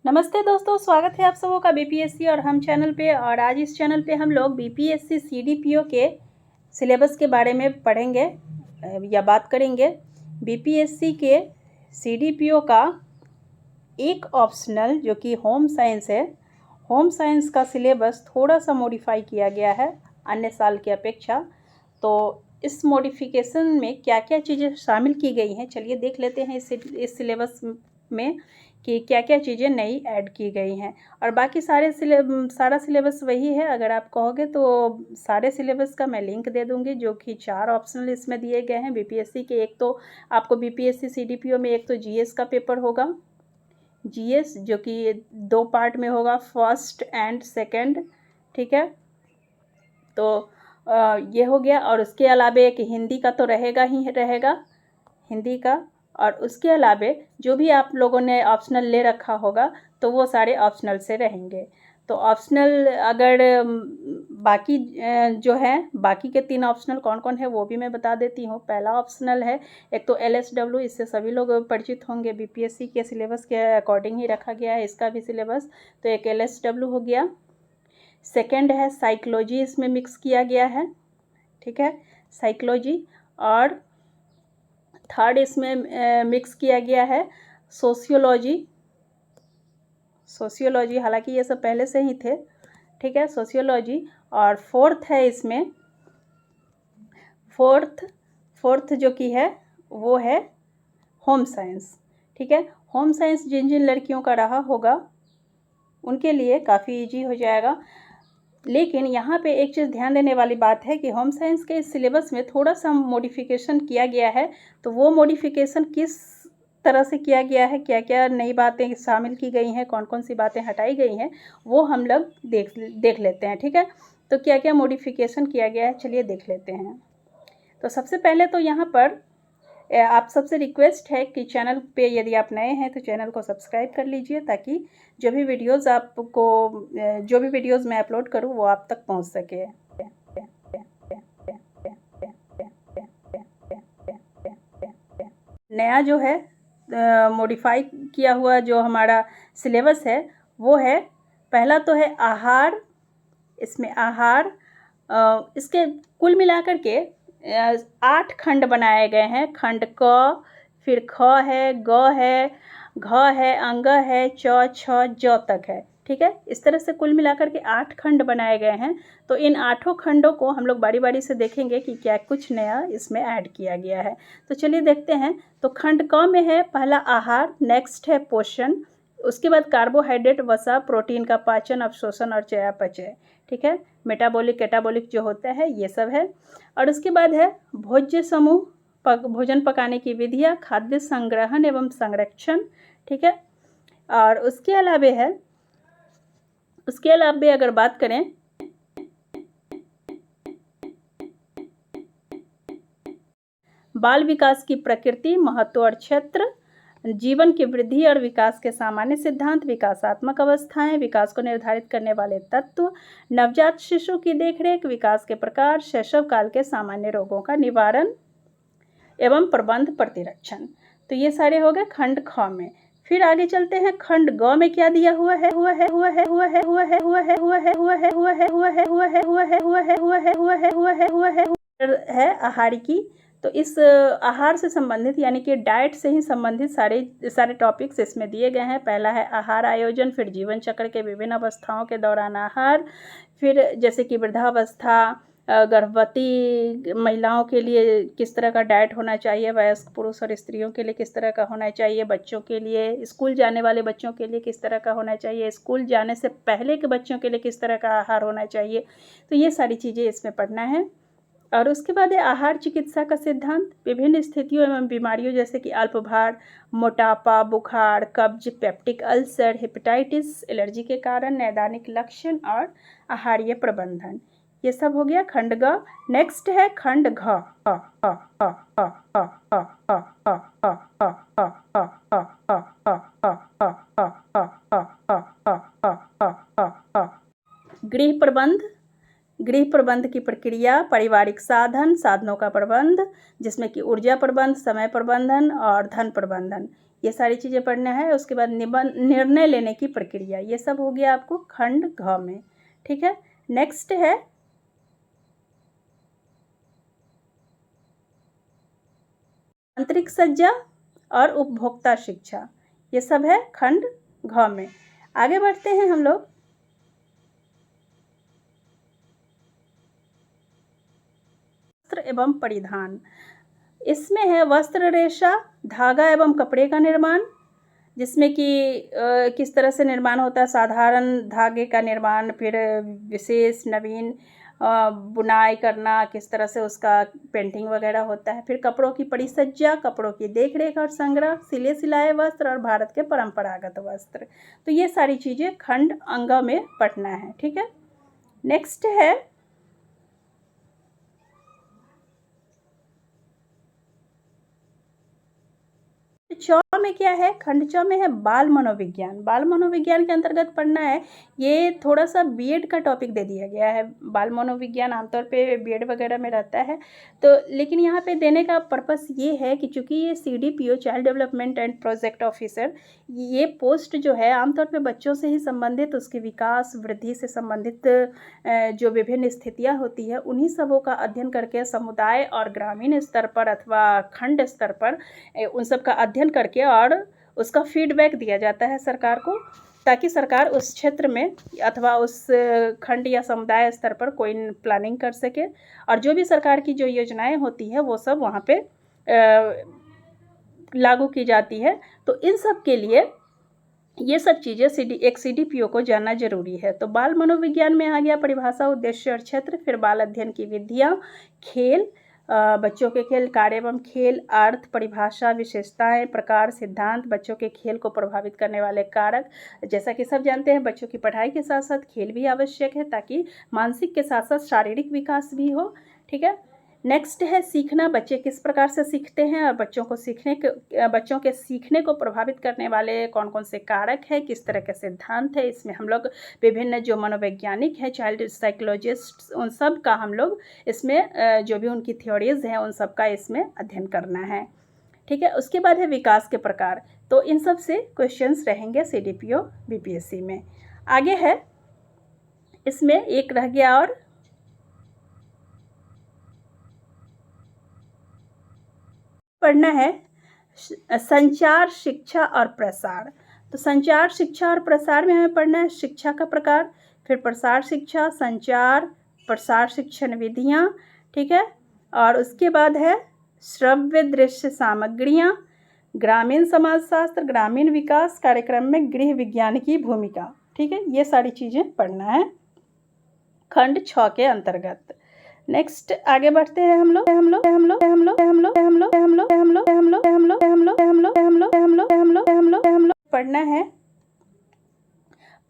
नमस्ते दोस्तों, स्वागत है आप सबों का बीपीएससी और हम चैनल पे। और आज इस चैनल पे हम लोग बीपीएससी सीडीपीओ के सिलेबस के बारे में पढ़ेंगे या बात करेंगे। बीपीएससी के सीडीपीओ का एक ऑप्शनल जो कि होम साइंस है, होम साइंस का सिलेबस थोड़ा सा मॉडिफाई किया गया है अन्य साल की अपेक्षा। तो इस मॉडिफिकेशन में क्या क्या चीज़ें शामिल की गई हैं, चलिए देख लेते हैं इस सिलेबस में कि क्या क्या चीज़ें नई ऐड की गई हैं। और बाकी सारा सिलेबस वही है। अगर आप कहोगे तो सारे सिलेबस का मैं लिंक दे दूंगी, जो कि 4 ऑप्शनल इसमें दिए गए हैं बीपीएससी के। एक तो आपको बीपीएससी सीडीपीओ में एक तो जीएस का पेपर होगा, जीएस जो कि 2 पार्ट में होगा, फर्स्ट एंड सेकंड, ठीक है। तो ये हो गया। और उसके अलावे एक हिंदी का तो रहेगा ही रहेगा, हिंदी का। और उसके अलावे जो भी आप लोगों ने ऑप्शनल ले रखा होगा तो वो सारे ऑप्शनल से रहेंगे। तो ऑप्शनल अगर बाकी जो है, बाकी के 3 ऑप्शनल कौन कौन है वो भी मैं बता देती हूँ। पहला ऑप्शनल है एक तो एलएसडब्ल्यू, इससे सभी लोग परिचित होंगे, बीपीएससी के सिलेबस के अकॉर्डिंग ही रखा गया है इसका भी सिलेबस। तो एक एलएसडब्ल्यू हो गया। सेकंड है साइकोलॉजी, इसमें मिक्स किया गया है, ठीक है, साइकोलॉजी। और थर्ड इसमें मिक्स किया गया है सोशियोलॉजी, सोशियोलॉजी, हालांकि ये सब पहले से ही थे, ठीक है, सोशियोलॉजी। और फोर्थ है इसमें, फोर्थ जो कि है वो है होम साइंस, ठीक है। होम साइंस जिन जिन लड़कियों का रहा होगा उनके लिए काफ़ी इजी हो जाएगा। लेकिन यहाँ पे एक चीज़ ध्यान देने वाली बात है कि होम साइंस के इस सिलेबस में थोड़ा सा मॉडिफिकेशन किया गया है। तो वो मॉडिफिकेशन किस तरह से किया गया है, क्या क्या नई बातें शामिल की गई हैं, कौन कौन सी बातें हटाई गई हैं, वो हम लोग देख लेते हैं, ठीक है। तो क्या क्या मॉडिफिकेशन किया गया है चलिए देख लेते हैं। तो सबसे पहले तो यहाँ पर आप सबसे रिक्वेस्ट है कि चैनल पे यदि आप नए हैं तो चैनल को सब्सक्राइब कर लीजिए, ताकि जो भी वीडियोज़ मैं अपलोड करूँ वो आप तक पहुँच सके। नया जो है मॉडिफाई किया हुआ जो हमारा सिलेबस है वो है, पहला तो है आहार। इसमें आहार, इसके कुल मिलाकर के 8 खंड बनाए गए हैं। खंड क, फिर ख है, ग है, घ है, अंग है, च, छ, ज तक है, ठीक है। इस तरह से कुल मिलाकर के 8 खंड बनाए गए हैं। तो इन 8 खंडों को हम लोग बारी बारी से देखेंगे कि क्या कुछ नया इसमें ऐड किया गया है। तो चलिए देखते हैं। तो खंड क में है पहला आहार, नेक्स्ट है पोषण, उसके बाद कार्बोहाइड्रेट, वसा, प्रोटीन का पाचन, अवशोषण और चयापचय, ठीक है, मेटाबॉलिक कैटाबॉलिक जो होता है ये सब है। और उसके बाद है भोज्य समूह, भोजन पकाने की विधियाँ, खाद्य संग्रहण एवं संरक्षण, ठीक है। और उसके अलावे अगर बात करें बाल विकास की प्रकृति, महत्व और क्षेत्र, जीवन की वृद्धि और विकास के सामान्य सिद्धांत, विकासात्मक अवस्थाएं, विकास को निर्धारित करने वाले तत्व, नवजात शिशु की देखरेख, विकास के प्रकार, शैशव काल के सामान्य रोगों का निवारण एवं प्रबंध प्रतिरक्षण। तो ये सारे हो गए खंड ख में। फिर आगे चलते हैं खंड ग में क्या दिया हुआ है, आहार की। तो इस आहार से संबंधित यानी कि डाइट से ही संबंधित सारे टॉपिक्स इसमें दिए गए हैं। पहला है आहार आयोजन, फिर जीवन चक्र के विभिन्न अवस्थाओं के दौरान आहार, फिर जैसे कि वृद्धावस्था, गर्भवती महिलाओं के लिए किस तरह का डाइट होना चाहिए, वयस्क पुरुष और स्त्रियों के लिए किस तरह का होना चाहिए, बच्चों के लिए, स्कूल जाने वाले बच्चों के लिए किस तरह का होना चाहिए, स्कूल जाने से पहले के बच्चों के लिए किस तरह का आहार होना चाहिए। तो ये सारी चीज़ें इसमें पढ़ना है। और उसके बाद है आहार चिकित्सा का सिद्धांत, विभिन्न स्थितियों एवं बीमारियों जैसे कि अल्पभार, मोटापा, बुखार, कब्ज, पेप्टिक अल्सर, हेपेटाइटिस, एलर्जी के कारण, नैदानिक लक्षण और आहारीय प्रबंधन। ये सब हो गया खंड ग। नेक्स्ट है खंड घ। गृह प्रबंध, गृह प्रबंध की प्रक्रिया, पारिवारिक साधन, साधनों का प्रबंध जिसमें कि ऊर्जा प्रबंध, समय प्रबंधन और धन प्रबंधन, ये सारी चीज़ें पढ़ना है। उसके बाद निर्णय लेने की प्रक्रिया, ये सब हो गया आपको खंड घ में। ठीक है, नेक्स्ट है आंतरिक सज्जा और उपभोक्ता शिक्षा, ये सब है खंड घ में। आगे बढ़ते हैं हम लोग वस्त्र एवं परिधान। इसमें है वस्त्र रेशा, धागा एवं कपड़े का निर्माण, जिसमें कि किस तरह से निर्माण होता है, साधारण धागे का निर्माण, फिर विशेष नवीन बुनाई करना, किस तरह से उसका पेंटिंग वगैरह होता है, फिर कपड़ों की परिसज्जा, कपड़ों की देखरेख और संग्रह, सिले सिलाए वस्त्र और भारत के परंपरागत वस्त्र। तो ये सारी चीज़ें खंड अंग में पढ़ना है। ठीक है, नेक्स्ट है च में क्या है, खंड च में है बाल मनोविज्ञान। बाल मनोविज्ञान के अंतर्गत पढ़ना है, ये थोड़ा सा बीएड का टॉपिक दे दिया गया है। बाल मनोविज्ञान आमतौर पे बीएड वगैरह में रहता है, तो लेकिन यहाँ पे देने का पर्पस ये है कि चूँकि ये CDPO child development and project officer, ये पोस्ट जो है आमतौर पे बच्चों से ही संबंधित, उसके विकास वृद्धि से संबंधित जो विभिन्न स्थितियाँ होती है उन्हीं सबों का अध्ययन करके समुदाय और ग्रामीण स्तर पर अथवा खंड स्तर पर उन सब का अध्ययन करके और उसका फीडबैक दिया जाता है सरकार को, ताकि सरकार उस क्षेत्र में अथवा उस खंड या समुदाय स्तर पर कोई प्लानिंग कर सके, और जो भी सरकार की जो योजनाएं होती है वो सब वहाँ पे लागू की जाती है। तो इन सब के लिए ये सब चीज़ें एक सीडीपीओ को जानना जरूरी है। तो बाल मनोविज्ञान में आ गया परिभाषा, उद्देश्य और क्षेत्र, फिर बाल अध्ययन की विधियाँ, खेल, बच्चों के खेल, कार्य एवं खेल, अर्थ, परिभाषा, विशेषताएं, प्रकार, सिद्धांत, बच्चों के खेल को प्रभावित करने वाले कारक। जैसा कि सब जानते हैं, बच्चों की पढ़ाई के साथ साथ खेल भी आवश्यक है, ताकि मानसिक के साथ साथ शारीरिक विकास भी हो। ठीक है, नेक्स्ट है सीखना, बच्चे किस प्रकार से सीखते हैं और बच्चों के सीखने को प्रभावित करने वाले कौन कौन से कारक है, किस तरह के सिद्धांत है। इसमें हम लोग विभिन्न जो मनोवैज्ञानिक हैं, चाइल्ड साइकोलॉजिस्ट, उन सब का हम लोग इसमें जो भी उनकी थ्योरीज हैं उन सब का इसमें अध्ययन करना है। ठीक है, उसके बाद है विकास के प्रकार। तो इन सब से क्वेश्चंस रहेंगे सीडीपीओ बीपीएससी में। आगे है इसमें एक रह गया और पढ़ना है संचार, शिक्षा और प्रसार। तो संचार, शिक्षा और प्रसार में हमें पढ़ना है शिक्षा का प्रकार, फिर प्रसार शिक्षा, संचार, प्रसार शिक्षण विधियाँ। ठीक है, और उसके बाद है श्रव्य दृश्य सामग्रियाँ, ग्रामीण समाजशास्त्र, ग्रामीण विकास कार्यक्रम में गृह विज्ञान की भूमिका। ठीक है, ये सारी चीज़ें पढ़ना है खंड 6 के अंतर्गत। नेक्स्ट आगे बढ़ते हैं हम लोग पढ़ना है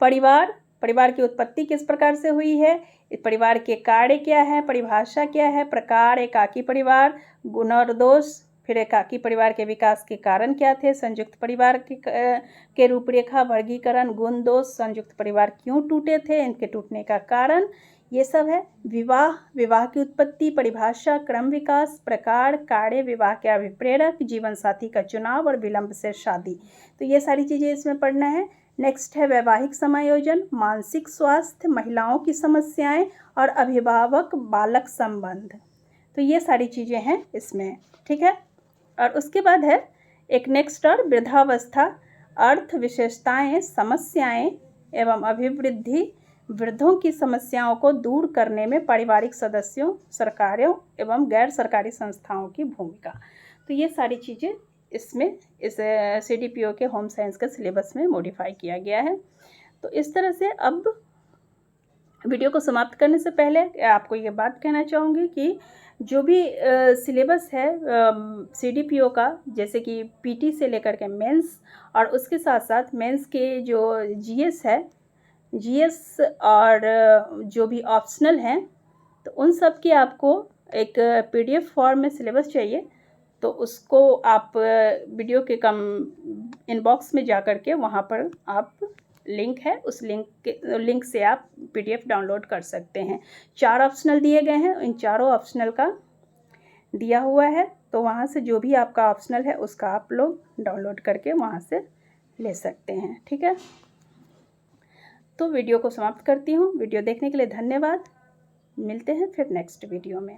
परिवार। परिवार की उत्पत्ति किस प्रकार से हुई है, परिवार के कार्य क्या है, परिभाषा क्या है, प्रकार, एकाकी परिवार, गुण और दोष, फिर एकाकी परिवार के विकास के कारण क्या थे, संयुक्त परिवार के रूपरेखा, वर्गीकरण, गुण दोष, संयुक्त परिवार क्यों टूटे थे, इनके टूटने का कारण, ये सब है। विवाह, विवाह की उत्पत्ति, परिभाषा, क्रम विकास, प्रकार, कार्य, विवाह के अभिप्रेरक, जीवन साथी का चुनाव और विलंब से शादी। तो ये सारी चीज़ें इसमें पढ़ना है। नेक्स्ट है वैवाहिक समायोजन, मानसिक स्वास्थ्य, महिलाओं की समस्याएं और अभिभावक बालक संबंध। तो ये सारी चीज़ें हैं इसमें। ठीक है, और उसके बाद है एक नेक्स्ट और वृद्धावस्था, अर्थ, विशेषताएं, समस्याएं एवं अभिवृद्धि, वृद्धों की समस्याओं को दूर करने में पारिवारिक सदस्यों, सरकारों एवं गैर सरकारी संस्थाओं की भूमिका। तो ये सारी चीज़ें इसमें इस सीडीपीओ के होम साइंस के सिलेबस में मॉडिफाई किया गया है। तो इस तरह से अब वीडियो को समाप्त करने से पहले आपको ये बात कहना चाहूँगी कि जो भी सिलेबस है सीडीपीओ का, जैसे कि पीटी से लेकर के मेंस, और उसके साथ साथ मेंस के जो जीएस है, जीएस और जो भी ऑप्शनल हैं, तो उन सब की आपको एक पीडीएफ फॉर्म में सिलेबस चाहिए। तो उसको आप वीडियो के इनबॉक्स में जा कर के वहाँ पर आप लिंक है, उस लिंक से आप पीडीएफ डाउनलोड कर सकते हैं। 4 ऑप्शनल दिए गए हैं, इन चारों ऑप्शनल का दिया हुआ है, तो वहाँ से जो भी आपका ऑप्शनल है उसका आप लोग डाउनलोड करके वहाँ से ले सकते हैं। ठीक है, तो वीडियो को समाप्त करती हूँ। वीडियो देखने के लिए धन्यवाद। मिलते हैं फिर नेक्स्ट वीडियो में।